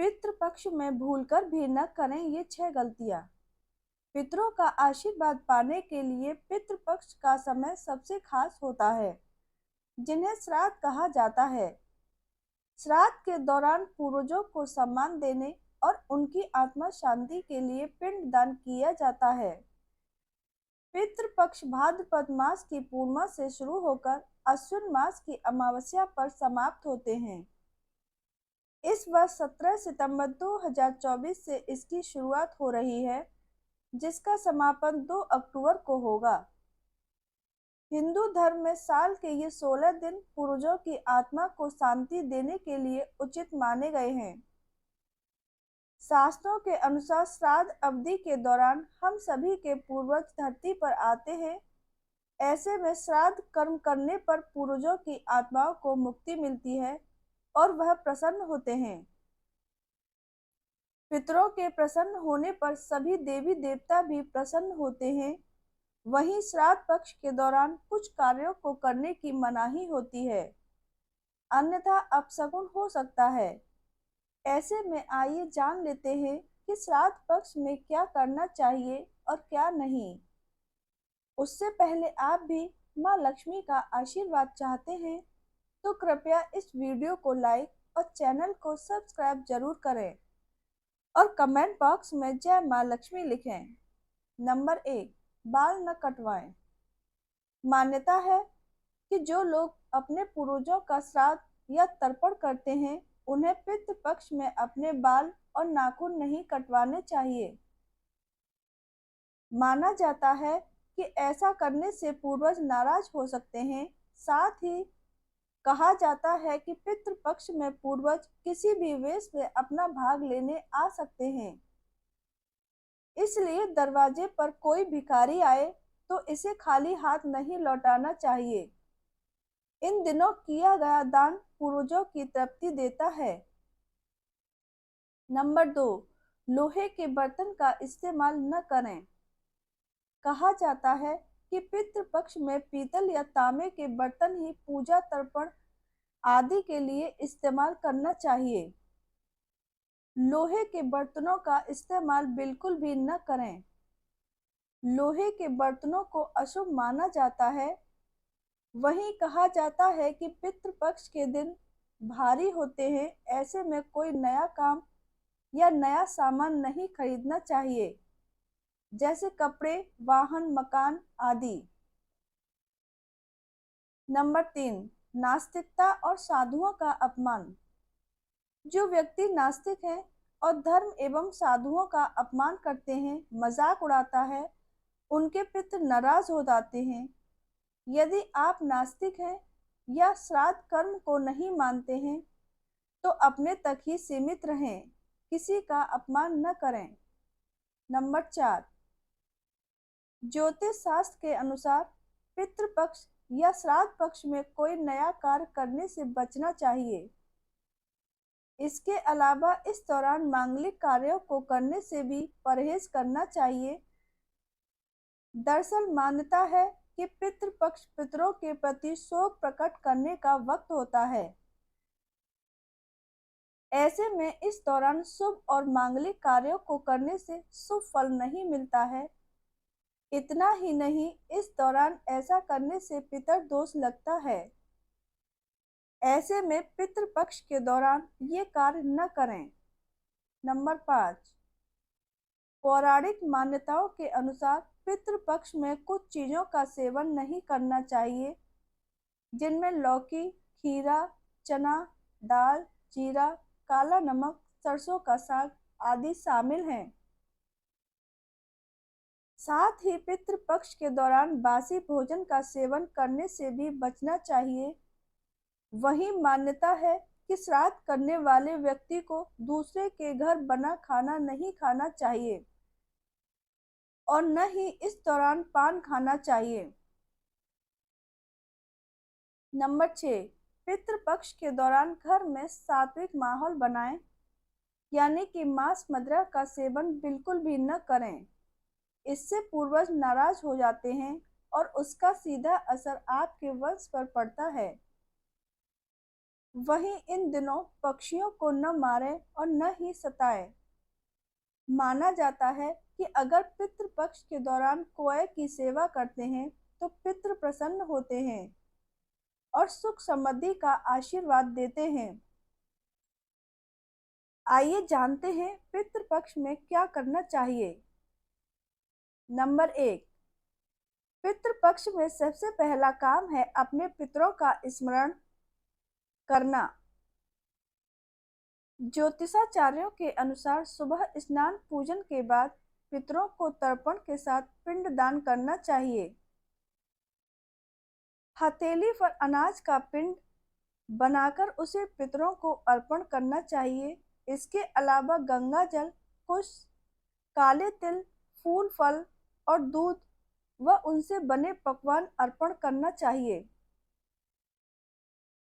पितृपक्ष में भूलकर भी न करें ये 6 गलतियां। पितरों का आशीर्वाद पाने के लिए पितृपक्ष का समय सबसे खास होता है, जिन्हें श्राद्ध कहा जाता है। श्राद्ध के दौरान पूर्वजों को सम्मान देने और उनकी आत्मा शांति के लिए पिंडदान किया जाता है। पितृपक्ष भाद्रपद मास की पूर्णिमा से शुरू होकर अश्विन मास की अमावस्या पर समाप्त होते हैं। इस वर्ष 17 सितंबर 2024 से इसकी शुरुआत हो रही है, जिसका समापन 2 अक्टूबर को होगा। हिंदू धर्म में साल के ये 16 दिन पूर्वजों की आत्मा को शांति देने के लिए उचित माने गए हैं। शास्त्रों के अनुसार श्राद्ध अवधि के दौरान हम सभी के पूर्वज धरती पर आते हैं। ऐसे में श्राद्ध कर्म करने पर पूर्वजों की आत्माओं को मुक्ति मिलती है और वह प्रसन्न होते हैं। पितरों के प्रसन्न होने पर सभी देवी देवता भी प्रसन्न होते हैं। वहीं श्राद्ध पक्ष के दौरान कुछ कार्यों को करने की मनाही होती है, अन्यथा अपशकुन हो सकता है। ऐसे में आइए जान लेते हैं कि श्राद्ध पक्ष में क्या करना चाहिए और क्या नहीं। उससे पहले आप भी माँ लक्ष्मी का आशीर्वाद चाहते हैं तो कृपया इस वीडियो को लाइक और चैनल को सब्सक्राइब जरूर करें और कमेंट बॉक्स में जय माँ लक्ष्मी लिखें। नंबर 1, बाल न कटवाएं। मान्यता है कि जो लोग अपने पूर्वजों का श्राद्ध या तर्पण करते हैं, उन्हें पितृ पक्ष में अपने बाल और नाखून नहीं कटवाने चाहिए। माना जाता है कि ऐसा करने से पूर्वज नाराज हो सकते हैं। साथ ही कहा जाता है कि पितृ पक्ष में पूर्वज किसी भी वेश में अपना भाग लेने आ सकते हैं। इसलिए दरवाजे पर कोई भिखारी आए तो इसे खाली हाथ नहीं लौटाना चाहिए। इन दिनों किया गया दान पूर्वजों की तृप्ति देता है। नंबर 2, लोहे के बर्तन का इस्तेमाल न करें। कहा जाता है कि पितृ पक्ष में पीतल या तांबे के बर्तन ही पूजा तर्पण आदि के लिए इस्तेमाल करना चाहिए। लोहे के बर्तनों का इस्तेमाल बिल्कुल भी न करें। लोहे के बर्तनों को अशुभ माना जाता है। वहीं कहा जाता है कि पितृ पक्ष के दिन भारी होते हैं। ऐसे में कोई नया काम या नया सामान नहीं खरीदना चाहिए, जैसे कपड़े, वाहन, मकान आदि। नंबर 3, नास्तिकता और साधुओं का अपमान। जो व्यक्ति नास्तिक है और धर्म एवं साधुओं का अपमान करते हैं, मजाक उड़ाता है, उनके पितृ नाराज हो जाते हैं। यदि आप नास्तिक हैं या श्राद्ध कर्म को नहीं मानते हैं तो अपने तक ही सीमित रहें, किसी का अपमान न करें। नंबर 4, ज्योतिष शास्त्र के अनुसार पितृपक्ष या श्राद्ध पक्ष में कोई नया कार्य करने से बचना चाहिए। इसके अलावा इस दौरान मांगलिक कार्यों को करने से भी परहेज करना चाहिए। दरअसल मान्यता है कि पितृपक्ष पितरों के प्रति शोक प्रकट करने का वक्त होता है। ऐसे में इस दौरान शुभ और मांगलिक कार्यों को करने से शुभ फल नहीं मिलता है। इतना ही नहीं, इस दौरान ऐसा करने से पितर दोष लगता है। ऐसे में पितृपक्ष के दौरान ये कार्य न करें। नंबर 5, पौराणिक मान्यताओं के अनुसार पितृपक्ष में कुछ चीजों का सेवन नहीं करना चाहिए, जिनमें लौकी, खीरा, चना, दाल, जीरा, काला नमक, सरसों का साग आदि शामिल हैं। साथ ही पितृपक्ष के दौरान बासी भोजन का सेवन करने से भी बचना चाहिए। वहीं मान्यता है कि श्राद्ध करने वाले व्यक्ति को दूसरे के घर बना खाना नहीं खाना चाहिए और न ही इस दौरान पान खाना चाहिए। नंबर 6, पितृपक्ष के दौरान घर में सात्विक माहौल बनाएं, यानी कि मांस मदिरा का सेवन बिल्कुल भी न करें। इससे पूर्वज नाराज हो जाते हैं और उसका सीधा असर आपके वंश पर पड़ता है। वहीं इन दिनों पक्षियों को न मारें और न ही सताएं। माना जाता है कि अगर पितृपक्ष के दौरान कोय की सेवा करते हैं तो पितृ प्रसन्न होते हैं और सुख समृद्धि का आशीर्वाद देते हैं। आइए जानते हैं पितृपक्ष में क्या करना चाहिए। नंबर 1, पितृपक्ष में सबसे पहला काम है अपने पितरों का स्मरण करना। ज्योतिषाचार्यों के अनुसार सुबह स्नान पूजन के बाद पितरों को तर्पण के साथ पिंड दान करना चाहिए। हथेली पर अनाज का पिंड बनाकर उसे पितरों को अर्पण करना चाहिए। इसके अलावा गंगा जल, कुश, काले तिल, फूल फल और दूध व उनसे बने पकवान अर्पण करना चाहिए।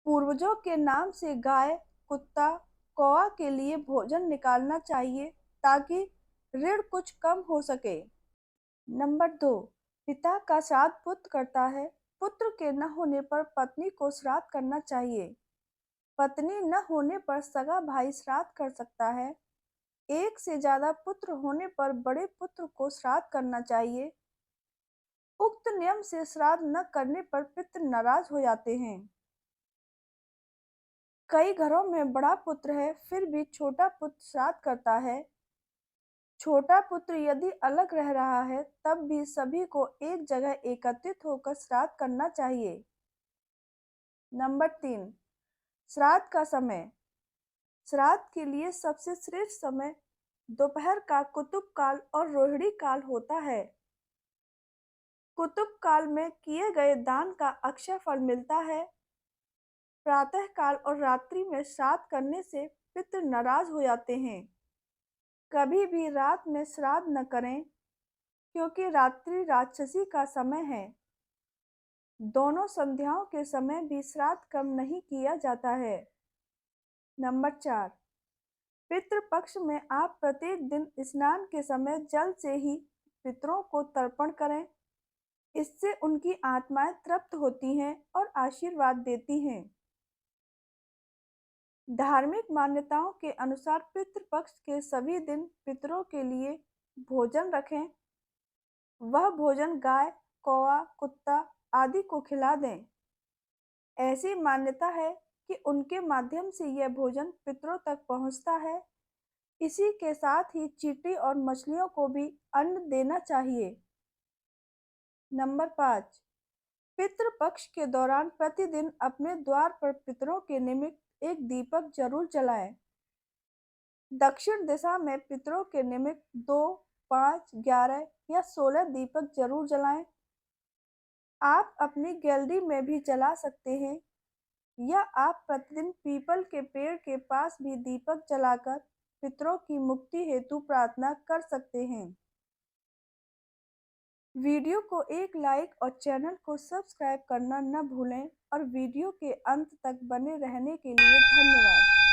पूर्वजों के नाम से गाय, कुत्ता, कौवा के लिए भोजन निकालना चाहिए ताकि ऋण कुछ कम हो सके। नंबर 2, पिता का श्राद्ध पुत्र करता है। पुत्र के न होने पर पत्नी को श्राद्ध करना चाहिए। पत्नी न होने पर सगा भाई श्राद्ध कर सकता है। एक से ज्यादा पुत्र होने पर बड़े पुत्र को श्राद्ध करना चाहिए। उक्त नियम से श्राद्ध न करने पर पितृ नाराज हो जाते हैं। कई घरों में बड़ा पुत्र है फिर भी छोटा पुत्र श्राद्ध करता है। छोटा पुत्र यदि अलग रह रहा है तब भी सभी को एक जगह एकत्रित होकर श्राद्ध करना चाहिए। नंबर 3, श्राद्ध का समय। श्राद्ध के लिए सबसे श्रेष्ठ समय दोपहर का कुतुब काल और रोहिणी काल होता है। कुतुब काल में किए गए दान का अक्षय फल मिलता है। प्रातः काल और रात्रि में श्राद्ध करने से पितृ नाराज हो जाते हैं। कभी भी रात में श्राद्ध न करें क्योंकि रात्रि राक्षसी का समय है। दोनों संध्याओं के समय भी श्राद्ध कम नहीं किया जाता है। नंबर 4, पितृपक्ष में आप प्रत्येक दिन स्नान के समय जल से ही पितरों को तर्पण करें। इससे उनकी आत्माएं तृप्त होती हैं और आशीर्वाद देती हैं। धार्मिक मान्यताओं के अनुसार पितृपक्ष के सभी दिन पितरों के लिए भोजन रखें। वह भोजन गाय, कौवा, कुत्ता आदि को खिला दें। ऐसी मान्यता है कि उनके माध्यम से यह भोजन पितरों तक पहुंचता है। इसी के साथ ही चींटी और मछलियों को भी अन्न देना चाहिए। नंबर 5, पितृपक्ष के दौरान प्रतिदिन अपने द्वार पर पितरों के निमित्त एक दीपक जरूर जलाएं। दक्षिण दिशा में पितरों के निमित्त 2, 5, 11 या 16 दीपक जरूर जलाएं। आप अपनी गैलरी में भी जला सकते हैं या आप प्रतिदिन पीपल के पेड़ के पास भी दीपक जलाकर पितरों की मुक्ति हेतु प्रार्थना कर सकते हैं। वीडियो को एक लाइक और चैनल को सब्सक्राइब करना न भूलें और वीडियो के अंत तक बने रहने के लिए धन्यवाद।